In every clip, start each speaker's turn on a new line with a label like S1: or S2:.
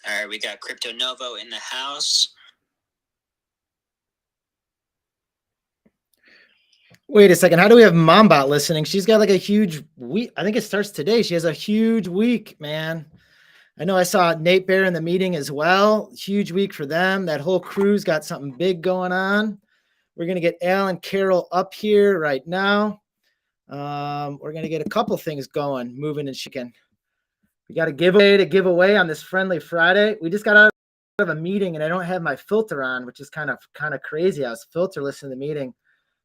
S1: All right, we got CryptoNovo in the house.
S2: Wait a second. How do we have Mombot listening? She's got like a huge week. I think it starts today. She has a huge week, man. I know I saw Nate Bear in the meeting as well. Huge week for them. That whole crew's got something big going on. We're going to get Alan Carroll up here right now. We're going to get a couple things going, moving and shaking. We got a giveaway to give away on this Friendly Friday. We just got out of a meeting and I don't have my filter on, which is kind of crazy. I was filterless in the meeting.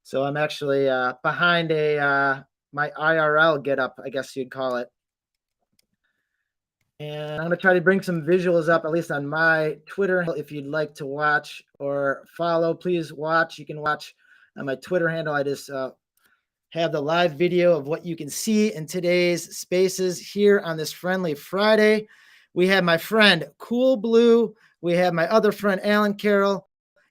S2: So I'm actually behind my IRL get up, I guess you'd call it. And I'm going to try to bring some visuals up, at least on my Twitter. If you'd like to watch or follow, please watch. You can watch on my Twitter handle. I just have the live video of what you can see in today's spaces here on this Friendly Friday. We have my friend Cool Blue. We have my other friend Alan Carroll.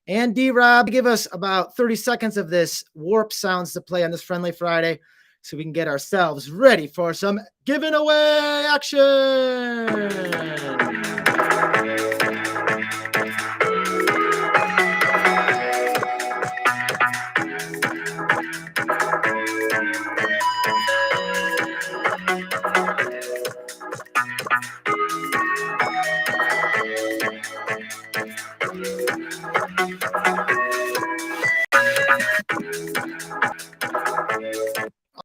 S2: And D-Rob, give us about 30 seconds of this warp sounds to play on this Friendly Friday so we can get ourselves ready for some giving away action.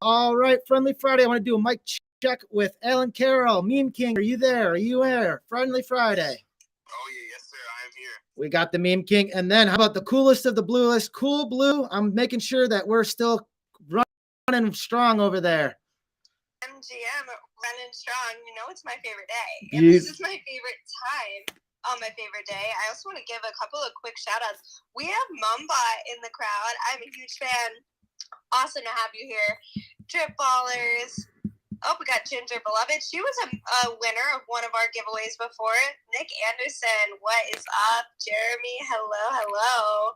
S2: All right, Friendly Friday. I want to do a mic check with Alan Carroll. Meme King, are you there? Are you here? Friendly Friday.
S3: Oh, yeah, yes, sir. I am here.
S2: We got the Meme King. And then how about the coolest of the bluest? Cool Blue. I'm making sure that we're still running strong over there.
S4: MGM, running strong. You know, it's my favorite day. And this is my favorite time on my favorite day. I also want to give a couple of quick shout outs. We have Mumbot in the crowd. I'm a huge fan. Awesome to have you here. Drip Ballers. Oh, we got Ginger Beloved. She was a winner of one of our giveaways before. Nick Anderson, what is up? Jeremy, hello.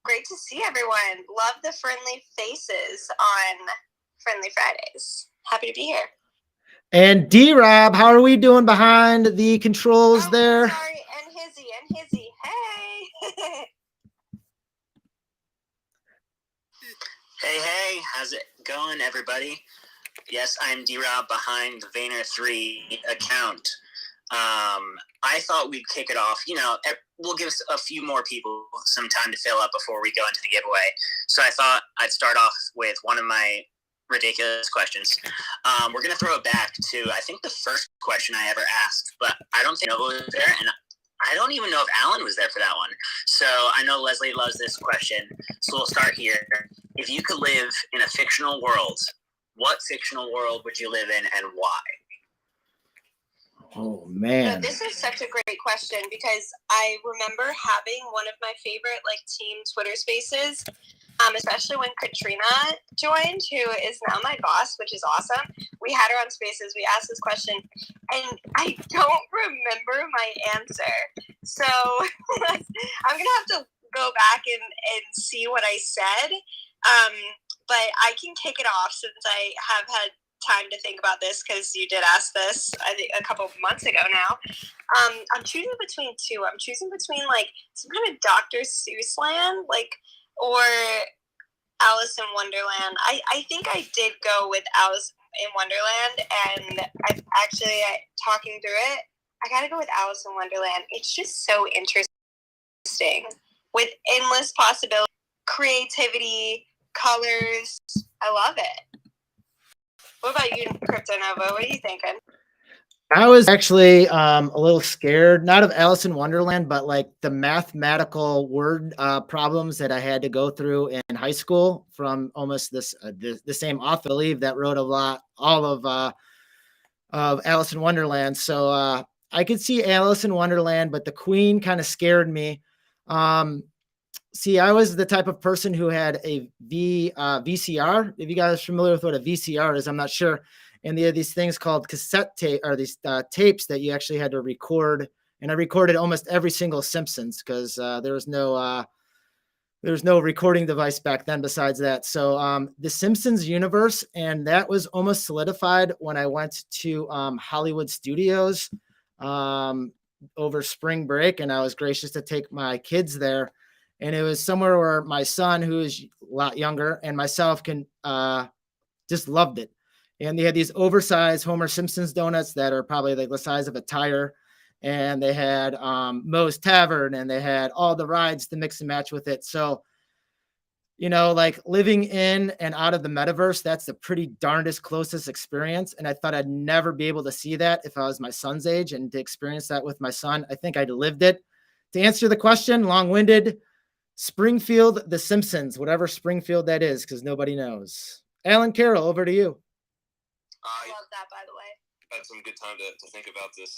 S4: Great to see everyone. Love the friendly faces on Friendly Fridays. Happy to be here.
S2: And D-Rob, how are we doing behind the controls there?
S4: Sorry, and Hizzy. Hey.
S1: Hey, how's it going, everybody? Yes, I'm D-Rob behind the Vayner3 account. I thought we'd kick it off. You know, we'll give a few more people some time to fill up before we go into the giveaway. So I thought I'd start off with one of my ridiculous questions. We're going to throw it back to, I think, the first question I ever asked, but I don't think Novo was there, and I don't even know if Alan was there for that one. So I know Leslie loves this question, so we'll start here. If you could live in a fictional world, what fictional world would you live in and why?
S2: Oh, man.
S4: So this is such a great question because I remember having one of my favorite team Twitter spaces, especially when Katrina joined, who is now my boss, which is awesome. We had her on spaces. We asked this question, and I don't remember my answer. So I'm going to have to go back and see what I said. But I can kick it off since I have had time to think about this because you did ask this, I think, a couple of months ago now. I'm choosing between two. I'm choosing between some kind of Dr. Seuss land, or Alice in Wonderland. I think I did go with Alice in Wonderland, and I've actually, talking through it, I gotta go with Alice in Wonderland. It's just so interesting with endless possibilities, creativity, colors. I love it. What about you, CryptoNovo? What are you thinking?
S2: I was actually a little scared, not of Alice in Wonderland, but the mathematical word problems that I had to go through in high school from almost the same author, I believe, that wrote all of Alice in Wonderland. So I could see Alice in Wonderland, but the Queen kind of scared me. See, I was the type of person who had a VCR. If you guys are familiar with what a VCR is, I'm not sure. And they had these things called cassette tape, or these tapes that you actually had to record. And I recorded almost every single Simpsons because there was no recording device back then besides that. So the Simpsons universe, and that was almost solidified when I went to Hollywood Studios. over spring break, and I was gracious to take my kids there. And it was somewhere where my son, who is a lot younger, and myself can just loved it. And they had these oversized Homer Simpson's donuts that are probably like the size of a tire. And they had Moe's Tavern, and they had all the rides to mix and match with it. So, you know, like living in and out of the metaverse, that's the pretty darndest closest experience. And I thought I'd never be able to see that if I was my son's age, and to experience that with my son, I think I'd lived it. To answer the question, long-winded, Springfield, The Simpsons, whatever Springfield that is, because nobody knows. Alan Carroll, over to you.
S4: I love that, by the way.
S3: Had some good time to think about this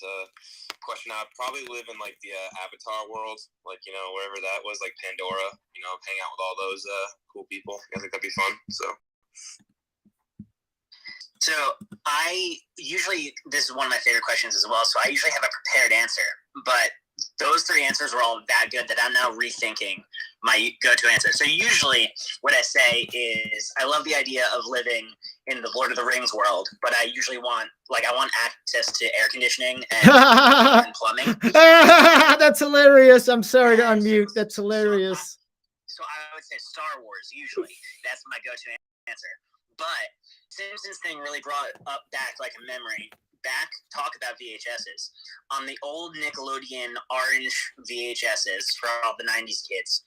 S3: question. I'd probably live in like the Avatar world, like, you know, wherever that was, like Pandora, you know, hang out with all those cool people. I think that'd be fun.
S1: So I usually, this is one of my favorite questions as well, so I usually have a prepared answer, but those three answers were all that good that I'm now rethinking my go-to answer. So usually what I say is I love the idea of living in the Lord of the Rings world, but I usually want access to air conditioning and plumbing.
S2: That's hilarious. I'm sorry to unmute. That's hilarious.
S1: So I would say Star Wars, usually. That's my go-to answer. But Simpsons thing really brought up back like a memory. Talk about VHSs. On the old Nickelodeon orange VHSs for all the 90s kids,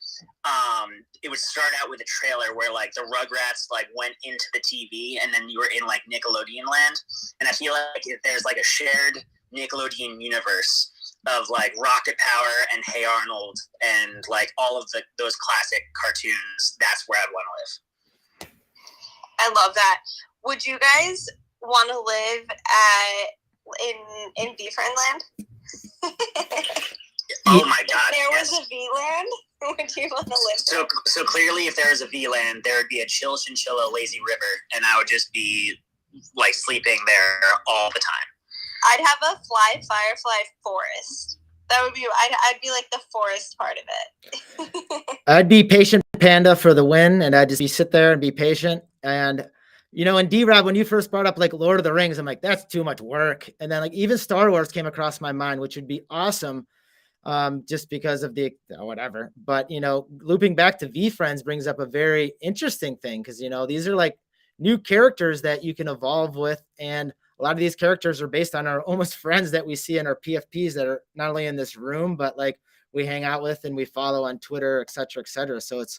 S1: it would start out with a trailer where like the Rugrats like went into the TV, and then you were in like Nickelodeon land. And I feel like if there's like a shared Nickelodeon universe of like Rocket Power and Hey Arnold and like all of those classic cartoons, that's where I'd want to live.
S4: I love that. Would you guys want to live in V-Friend land?
S1: Oh my God!
S4: If there
S1: yes.
S4: was a V-land, would you want to live there?
S1: So clearly, if there was a V-land, there would be a chill chinchilla lazy river, and I would just be like sleeping there all the time.
S4: I'd have a fly firefly forest. That would be. I'd be like the forest part of it.
S2: I'd be patient panda for the win, and I'd just sit there and be patient. And you know, and D-Rob, when you first brought up like Lord of the Rings, I'm like, that's too much work. And then like even Star Wars came across my mind, which would be awesome, just because of the whatever. But, you know, looping back to V-Friends brings up a very interesting thing, because, you know, these are like new characters that you can evolve with. And a lot of these characters are based on our almost friends that we see in our PFPs that are not only in this room, but like we hang out with and we follow on Twitter, et cetera, et cetera. So it's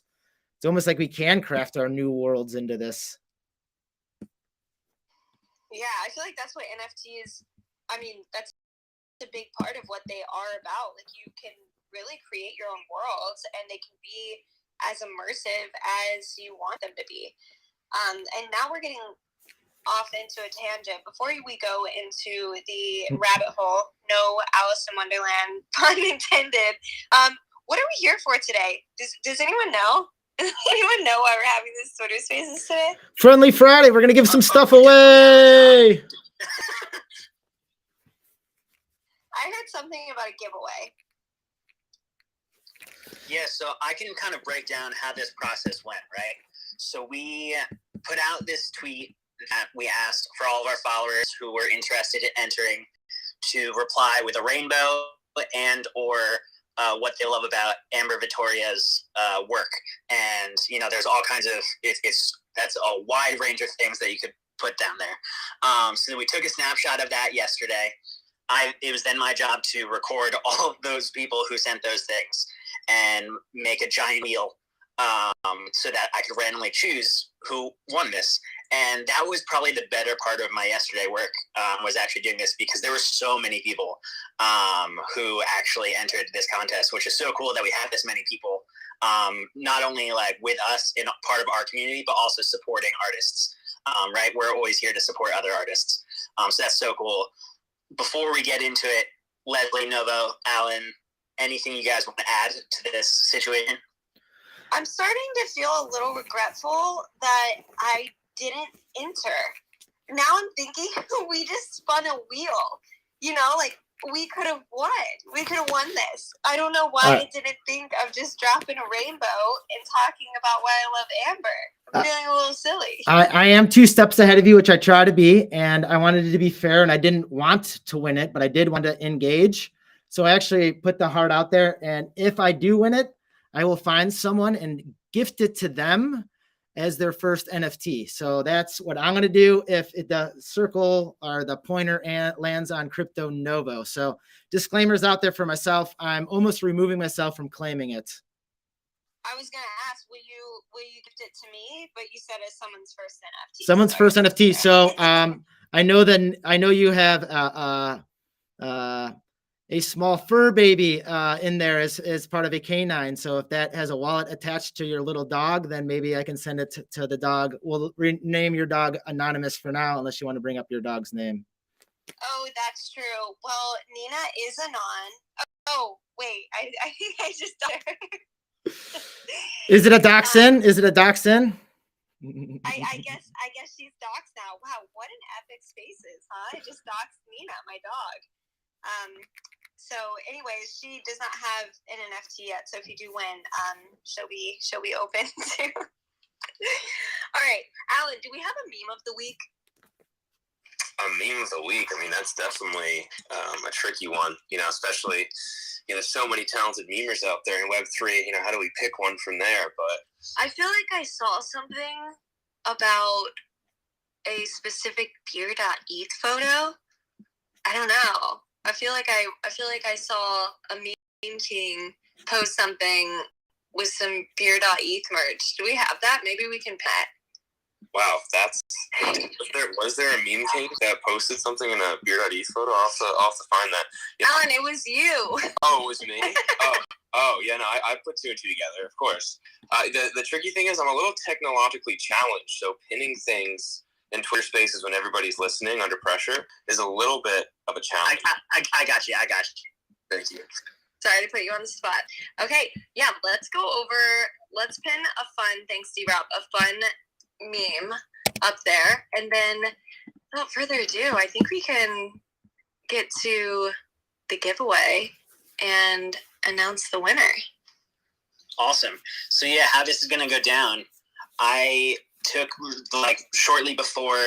S2: almost like we can craft our new worlds into this.
S4: Yeah, I feel like that's what NFTs, I mean, that's a big part of what they are about. Like, you can really create your own worlds, and they can be as immersive as you want them to be. And now we're getting off into a tangent. Before we go into the rabbit hole, no Alice in Wonderland, pun intended, what are we here for today? Does anyone know? Does anyone know why we're having this Twitter Spaces today?
S2: Friendly Friday. We're going to give some stuff away.
S4: I heard something about a giveaway.
S1: Yeah, so I can kind of break down how this process went, right? So we put out this tweet that we asked for all of our followers who were interested in entering to reply with a rainbow and or what they love about Amber Vittoria's work. And, you know, there's all kinds of, that's a wide range of things that you could put down there. So we took a snapshot of that yesterday. It was then my job to record all of those people who sent those things and make a giant wheel so that I could randomly choose who won this. And that was probably the better part of my yesterday work, was actually doing this, because there were so many people who actually entered this contest, which is so cool that we have this many people, not only like with us in part of our community, but also supporting artists, right? We're always here to support other artists. So that's so cool. Before we get into it, Leslie, Novo, Alan, anything you guys want to add to this situation?
S4: I'm starting to feel a little regretful that I didn't enter. Now I'm thinking we just spun a wheel. You know, like, we could have won. We could have won this. I don't know why I didn't think of just dropping a rainbow and talking about why I love Amber. I'm feeling a little silly.
S2: I am 2 steps ahead of you, which I try to be, and I wanted it to be fair, and I didn't want to win it, but I did want to engage. So I actually put the heart out there, and if I do win it, I will find someone and gift it to them as their first NFT. So that's what I'm going to do if the circle or the pointer lands on CryptoNovo. So disclaimers out there for myself. I'm almost removing myself from claiming it.
S4: I was gonna ask, will you gift it to me? But you said it's someone's first NFT.
S2: Someone's first NFT. So I know you have a small fur baby in there as part of a canine. So if that has a wallet attached to your little dog, then maybe I can send it to the dog. We'll rename your dog anonymous for now, unless you want to bring up your dog's name.
S4: Oh, that's true. Well, Nina is anon. Oh, wait, I think I just
S2: Is it a dachshund? Is it a dachshund?
S4: I guess she's doxed now. Wow, what an epic spaces, huh? I just doxed Nina, my dog. So anyways, she does not have an NFT yet. So if you do win, she'll be open to. All right, Alan, do we have a meme of the week?
S3: A meme of the week. I mean, that's definitely a tricky one, especially, there's so many talented memers out there in Web3, how do we pick one from there? But
S4: I feel like I saw something about a specific beer.eth photo. I don't know. I feel like I saw a meme king post something with some beer.eth merch. Do we have that? Maybe we can pet.
S3: Wow, was there a meme king that posted something in a beer.eth photo? I'll have to find that. Yeah.
S4: Alan, it was you.
S3: Oh, it was me? Yeah, no, I put two and two together, of course. The tricky thing is I'm a little technologically challenged, so pinning things in Twitter Spaces when everybody's listening under pressure is a little bit of a challenge.
S1: I got you.
S3: Thank you.
S4: Sorry to put you on the spot. Okay, yeah, let's pin a fun, thanks D-Rob, a fun meme up there. And then, without further ado, I think we can get to the giveaway and announce the winner.
S1: Awesome. So yeah, how this is going to go down, I took, shortly before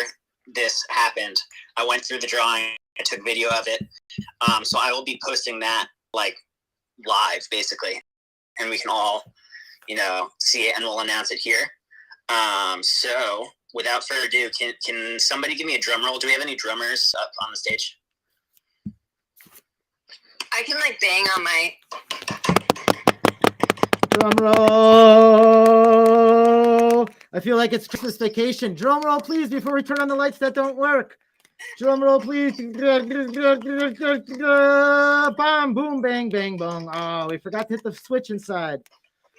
S1: this happened, I went through the drawing, I took video of it. So I will be posting that live basically, and we can all, see it, and we'll announce it here. So without further ado, can somebody give me a drum roll? Do we have any drummers up on the stage?
S4: I can bang on my
S2: drum roll. I feel like it's Christmas vacation. Drum roll, please, before we turn on the lights that don't work. Drum roll, please. Bam, boom, bang, bang, bong. Oh, we forgot to hit the switch inside.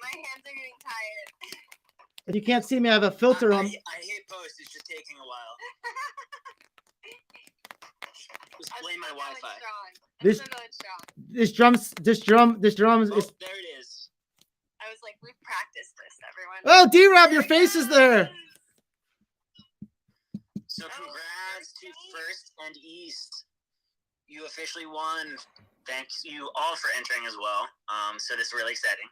S4: My hands are getting tired.
S2: If you can't see me, I have a filter on.
S1: I hate post. It's just taking a while. Just blame my Wi-Fi.
S2: This drum is.
S1: There it is.
S4: I was like, we've practiced this, everyone.
S2: Oh, D-Rob, your face is there.
S1: So congrats to First and East. You officially won. Thanks you all for entering as well. So this is really exciting.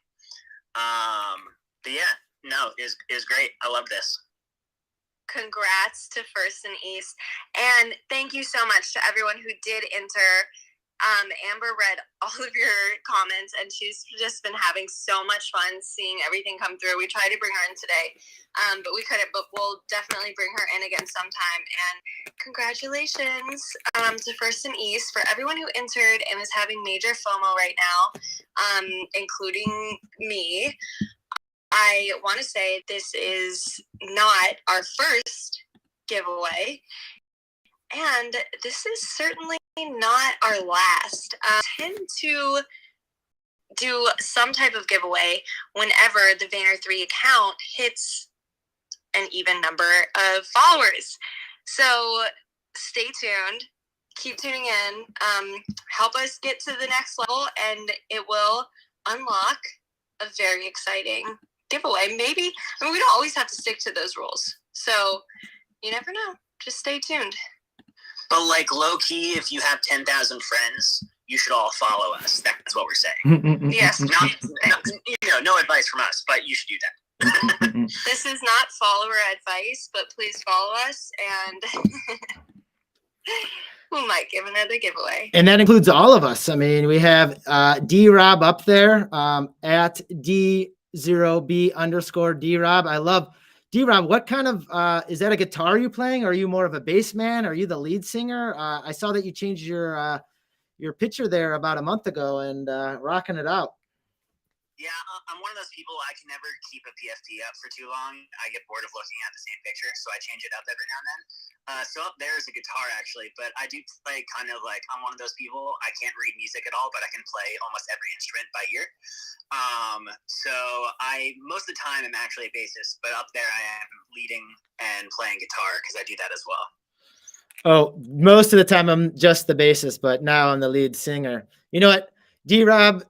S1: But yeah, no, it was great. I love this.
S4: Congrats to First and East. And thank you so much to everyone who did enter. Amber read all of your comments, and she's just been having so much fun seeing everything come through. We tried to bring her in today, but we couldn't, but we'll definitely bring her in again sometime. And congratulations to First and East for everyone who entered and is having major FOMO right now, including me. I want to say this is not our first giveaway, and this is certainly not our last. I tend to do some type of giveaway whenever the Vayner3 account hits an even number of followers. So stay tuned, keep tuning in, help us get to the next level, and it will unlock a very exciting giveaway. Maybe, we don't always have to stick to those rules. So you never know. Just stay tuned.
S1: But low key, if you have 10,000 friends, you should all follow us. That's what we're saying.
S4: Yes.
S1: No advice from us, but you should do that.
S4: This is not follower advice, but please follow us. And We might give another giveaway.
S2: And that includes all of us. I mean, we have D-Rob up there at D0B_D-Rob. I love D-Rob. What kind of, is that a guitar you playing? Or are you more of a bass man? Are you the lead singer? I saw that you changed your picture there about a month ago and rocking it out.
S1: Yeah, I'm one of those people, I can never keep a PFP up for too long. I get bored of looking at the same picture, so I change it up every now and then. So up there is a guitar, actually, but I do play kind of like, I'm one of those people, I can't read music at all, but I can play almost every instrument by ear. So I, most of the time, am actually a bassist, but up there I am leading and playing guitar because I do that as well.
S2: Oh, most of the time I'm just the bassist, but now I'm the lead singer. You know what, D-Rob,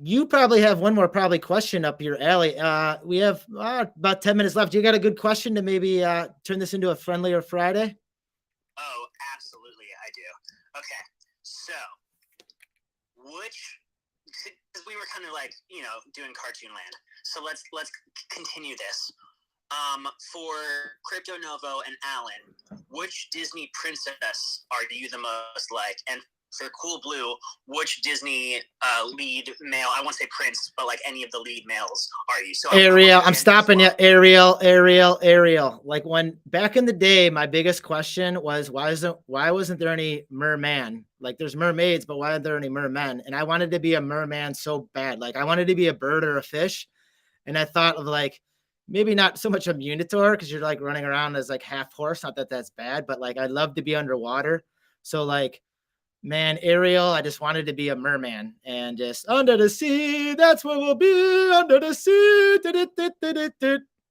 S2: you probably have one more question up your alley. We have about 10 minutes left. You got a good question to maybe turn this into a friendlier Friday?
S1: Oh, absolutely, I do. Okay, so because we were kind of like, doing Cartoon Land. So let's continue this. For CryptoNovo and Alan, which Disney princess are you the most like? And for Cool Blue, which Disney lead male, I won't say prince, but like any of the lead males are you? So
S2: Ariel, I'm stopping you. Ariel. Like when back in the day, my biggest question was why wasn't there any merman? Like there's mermaids, but why aren't there any mermen? And I wanted to be a merman so bad. Like I wanted to be a bird or a fish. And I thought of like, maybe not so much a munitor because you're like running around as like half horse. Not that that's bad, but like I'd love to be underwater. So like, man, Ariel, I just wanted to be a merman and just under the sea. That's where we'll be, under the sea.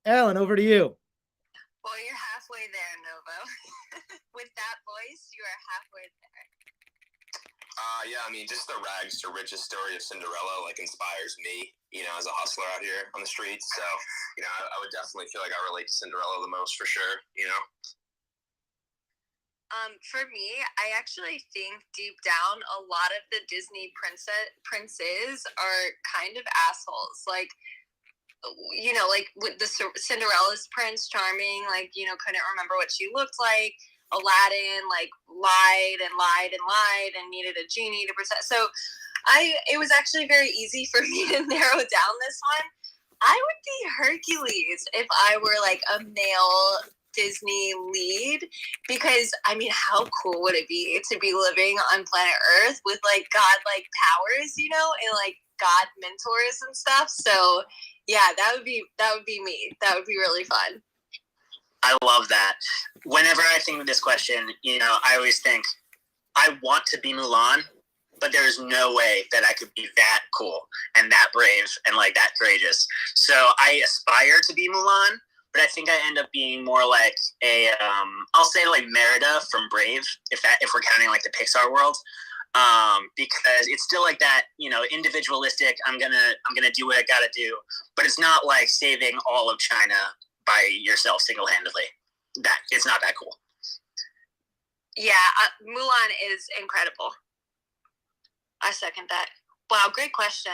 S2: Alan, over to you.
S4: Well, you're halfway there, Novo. With that voice, you are halfway there.
S3: Yeah, I mean, just the rags to riches story of Cinderella like inspires me, as a hustler out here on the streets. So, I would definitely feel like I relate to Cinderella the most for sure,
S4: For me, I actually think deep down, a lot of the Disney princes are kind of assholes. Like, like with the Cinderella's Prince Charming, like, couldn't remember what she looked like. Aladdin, like, lied and needed a genie to protect. So it was actually very easy for me to narrow down this one. I would be Hercules if I were like a male Disney lead, because I mean, how cool would it be to be living on planet Earth with like godlike powers, and like god mentors and stuff. So yeah, that would be me. That would be really fun.
S1: I love that. Whenever I think of this question, I always think I want to be Mulan, but there's no way that I could be that cool and that brave and like that courageous. So I aspire to be Mulan, but I think I end up being more like I'll say like Merida from Brave, if we're counting like the Pixar world, because it's still like that, individualistic. I'm gonna do what I gotta do, but it's not like saving all of China by yourself single-handedly. That it's not that cool.
S4: Yeah, Mulan is incredible. I second that. Wow, great question.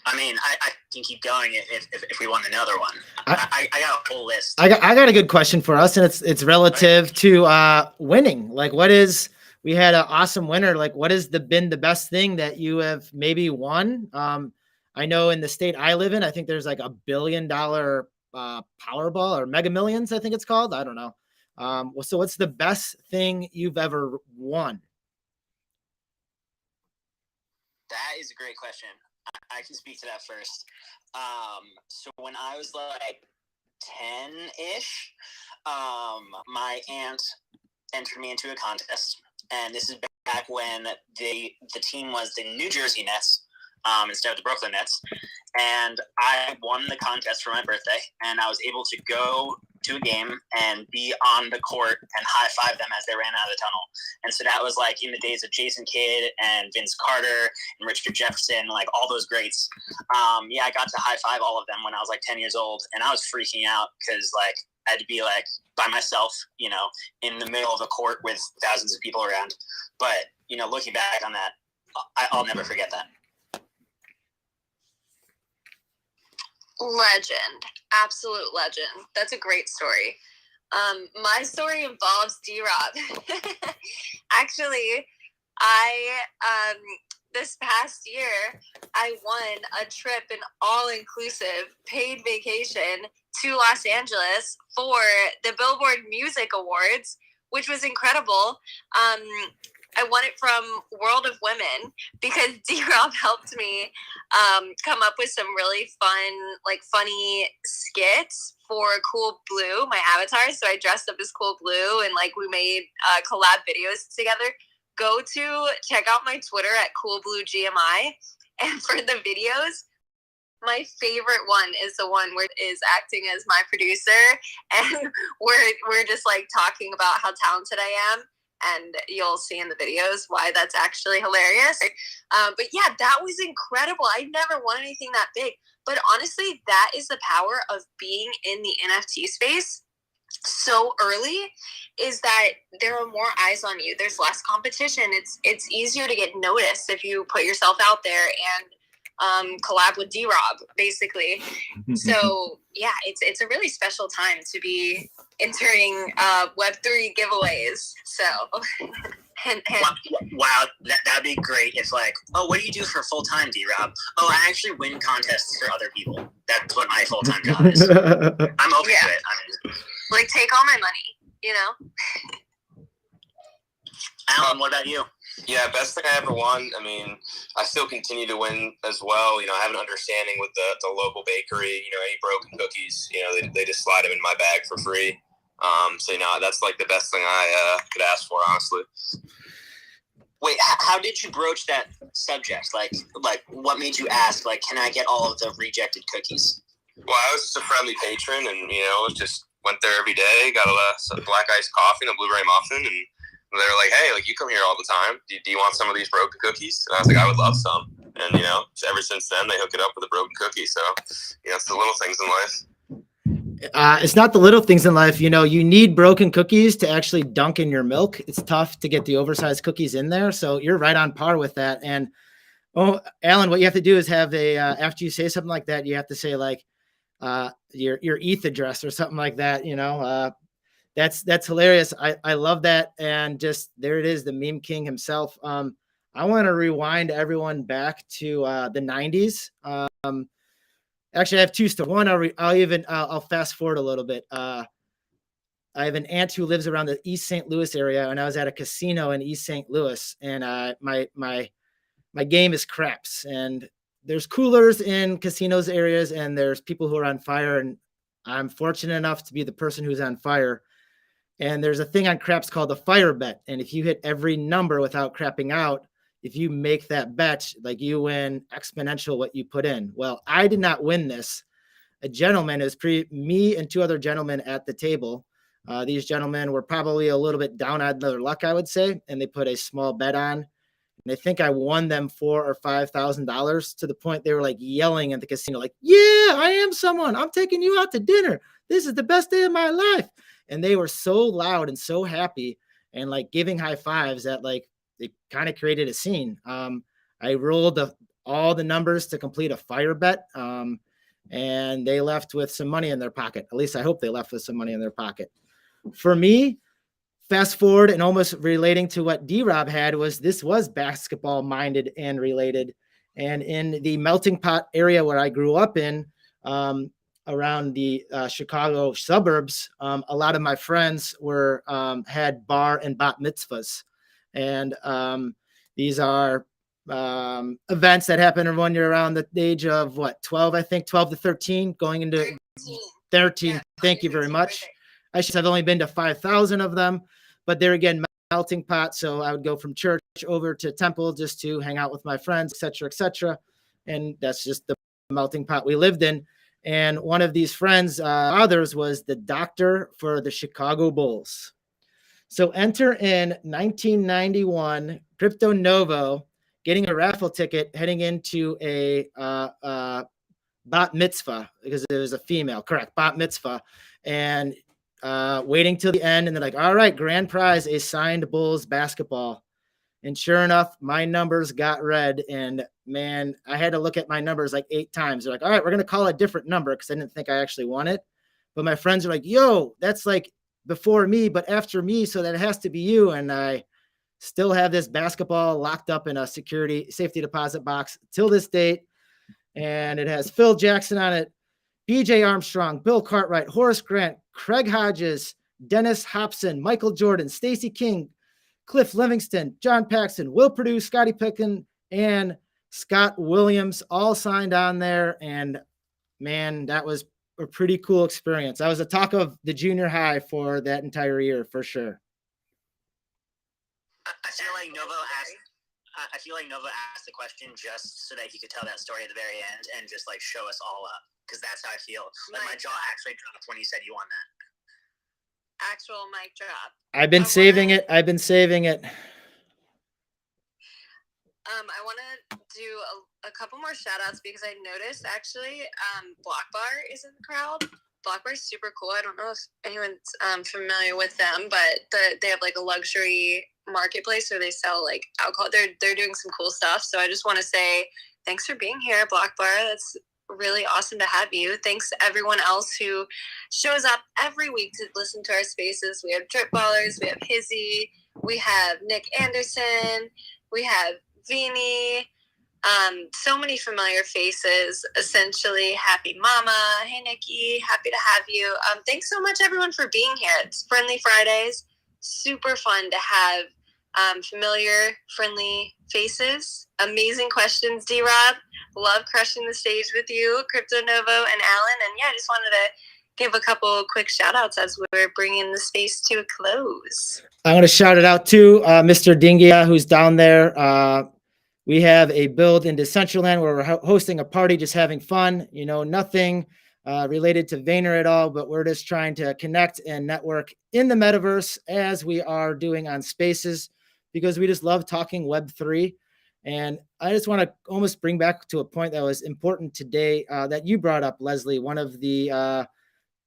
S1: I mean, I can keep going if we want another one. I got a whole list.
S2: I got a good question for us, and it's relative to winning. Like, we had an awesome winner. Like, what has been the best thing that you have maybe won? I know in the state I live in, I think there's like $1 billion Powerball or Mega Millions, I think it's called. I don't know. So what's the best thing you've ever won?
S1: That is a great question. I can speak to that first. So when I was like 10-ish, my aunt entered me into a contest, and this is back when the team was the New Jersey Nets instead of the Brooklyn Nets, and I won the contest for my birthday, and I was able to go to a game and be on the court and high-five them as they ran out of the tunnel. And so that was like in the days of Jason Kidd and Vince Carter and Richard Jefferson, like all those greats. Yeah, I got to high-five all of them when I was like 10 years old, and I was freaking out because like I had to be like by myself, in the middle of a court with thousands of people around. But, looking back on that, I'll never forget that.
S4: Legend. Absolute legend. That's a great story. My story involves D-Rob. Actually, I this past year I won a trip, an all-inclusive paid vacation to Los Angeles for the Billboard Music Awards, which was incredible. I won it from World of Women because D-Rob helped me come up with some really fun, like funny skits for Cool Blue, my avatar. So I dressed up as Cool Blue and like we made collab videos together. Go to check out my Twitter at CoolBlueGmi. And for the videos, my favorite one is the one where it is acting as my producer. And we're just like talking about how talented I am. And you'll see in the videos why that's actually hilarious. But yeah, that was incredible. I never won anything that big. But honestly, that is the power of being in the NFT space so early, is that there are more eyes on you. There's less competition. It's easier to get noticed if you put yourself out there and collab with D-Rob, basically. So yeah, it's a really special time to be entering Web3 giveaways. So and
S1: wow, that'd be great. It's like, oh, what do you do for full time, D-Rob? Oh, I actually win contests for other people. That's what my full time job is. I'm open to it. I mean,
S4: like, take all my money, you know.
S1: Alan, what about you?
S3: Yeah, best thing I ever won. I mean, I still continue to win as well. You know, I have an understanding with the local bakery. You know, any broken cookies, you know, they just slide them in my bag for free. So, you know, that's like the best thing I could ask for, honestly.
S1: Wait, how did you broach that subject? Like, what made you ask? Like, can I get all of the rejected cookies?
S3: Well, I was just a friendly patron, and you know, just went there every day. Got a black iced coffee and a blueberry muffin, and they were like, "Hey, like you come here all the time. Do you want some of these broken cookies?" And I was like, "I would love some." And you know, ever since then, they hook it up with a broken cookie. So, you know, it's the little things in life.
S2: It's not the little things in life. You know, you need broken cookies to actually dunk in your milk. It's tough to get the oversized cookies in there. So you're right on par with that. And oh, Alan, what you have to do is have after you say something like that, you have to say like your ETH address or something like that. You know, that's hilarious. I love that. And just there it is, the meme king himself. I want to rewind everyone back to the 90s. Actually, I have two stories. One, I'll fast forward a little bit. I have an aunt who lives around the East St. Louis area, and I was at a casino in East St. Louis, and my game is craps, and there's coolers in casinos areas, and there's people who are on fire, and I'm fortunate enough to be the person who's on fire. And there's a thing on craps called the fire bet, and if you hit every number without crapping out, if you make that bet, like you win exponential what you put in. Well, I did not win this. A gentleman, is me and two other gentlemen at the table. These gentlemen were probably a little bit down on their luck, I would say, and they put a small bet on. And I think I won them $4,000 or $5,000 to the point they were like yelling at the casino, like, "Yeah, I am someone. I'm taking you out to dinner. This is the best day of my life." And they were so loud and so happy and like giving high fives that like it kind of created a scene. I rolled all the numbers to complete a fire bet, and they left with some money in their pocket. At least I hope they left with some money in their pocket. For me, fast forward and almost relating to what D-Rob had, this was basketball minded and related. And in the melting pot area where I grew up in, around the Chicago suburbs, a lot of my friends had bar and bat mitzvahs. And these are events that happen when you're around the age of 12, I think 12 to 13, going into 13. Yeah, thank you very much. I should have only been to 5,000 of them, but they're again melting pot. So I would go from church over to temple just to hang out with my friends, et cetera, et cetera. And that's just the melting pot we lived in. And one of these friends, others, was the doctor for the Chicago Bulls. So enter in 1991, CryptoNovo, getting a raffle ticket, heading into a bat mitzvah, because it was a female, correct, bat mitzvah, and waiting till the end. And they're like, "All right, grand prize, a signed Bulls basketball." And sure enough, my numbers got read. And man, I had to look at my numbers like 8 times. They're like, "All right, we're going to call a different number," because I didn't think I actually won it. But my friends are like, "Yo, that's like before me, but after me. So that it has to be you. And I still have this basketball locked up in a safety deposit box till this date. And it has Phil Jackson on it, BJ Armstrong, Bill Cartwright, Horace Grant, Craig Hodges, Dennis Hobson, Michael Jordan, Stacey King, Cliff Livingston, John Paxton, Will Perdue, Scottie Pippen, and Scott Williams all signed on there. And man, that was a pretty cool experience. I was the talk of the junior high for that entire year, for sure.
S1: I feel like Novo asked the question just so that he could tell that story at the very end and just like show us all up, because that's how I feel. Like my jaw actually dropped when he said you won that.
S4: Actual mic drop.
S2: I've been saving it. I
S4: want to do a couple more shout outs because I noticed actually Block Bar is in the crowd. Block Bar is super cool. I don't know if anyone's familiar with them, but they have like a luxury marketplace where they sell like alcohol. They're doing some cool stuff. So I just want to say thanks for being here, Block Bar. That's really awesome to have you. Thanks to everyone else who shows up every week to listen to our spaces. We have Drip Ballers, we have Hizzy, we have Nick Anderson, we have Vini, so many familiar faces. Essentially, Happy Mama, hey Nikki, happy to have you. Thanks so much everyone for being here. It's Friendly Fridays, super fun to have familiar, friendly faces. Amazing questions, D-Rob. Love crushing the stage with you, CryptoNovo and Alan. And yeah, I just wanted to give a couple quick shout outs as we're bringing the space to a close.
S2: I'm going to shout it out to Mr. Dingia, who's down there. We have a build in Decentraland where we're hosting a party, just having fun, nothing related to Vayner at all, but we're just trying to connect and network in the metaverse as we are doing on Spaces, because we just love talking Web3. And I just want to almost bring back to a point that was important today that you brought up, Leslie. One of the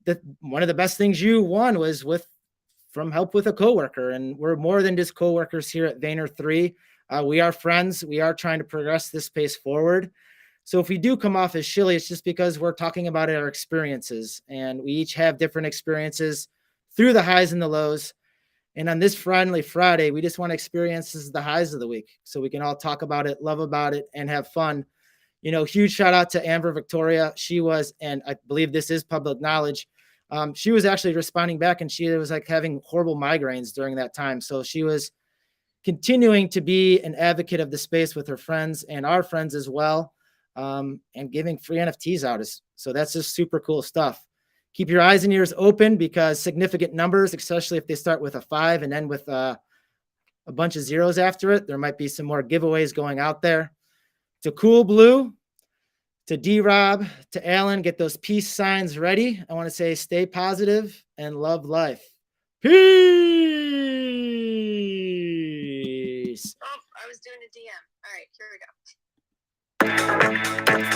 S2: best things you won was from help with a coworker, and we're more than just coworkers here at Vayner 3. We are friends. We are trying to progress this space forward. So if we do come off as shilly, it's just because we're talking about our experiences, and we each have different experiences through the highs and the lows. And on this Friendly Friday, we just want to experience the highs of the week so we can all talk about it, love about it, and have fun. Huge shout out to Amber Victoria. She was, and I believe this is public knowledge, she was actually responding back, and she was like having horrible migraines during that time. So she was continuing to be an advocate of the space with her friends and our friends as well, and giving free NFTs out. So that's just super cool stuff. Keep your eyes and ears open, because significant numbers, especially if they start with a 5 and end with a bunch of zeros after it, there might be some more giveaways going out there. To Cool Blue, to D-Rob, to Alan, get those peace signs ready. I want to say stay positive and love life. Peace.
S4: Oh, I was doing a DM. All right, here we go.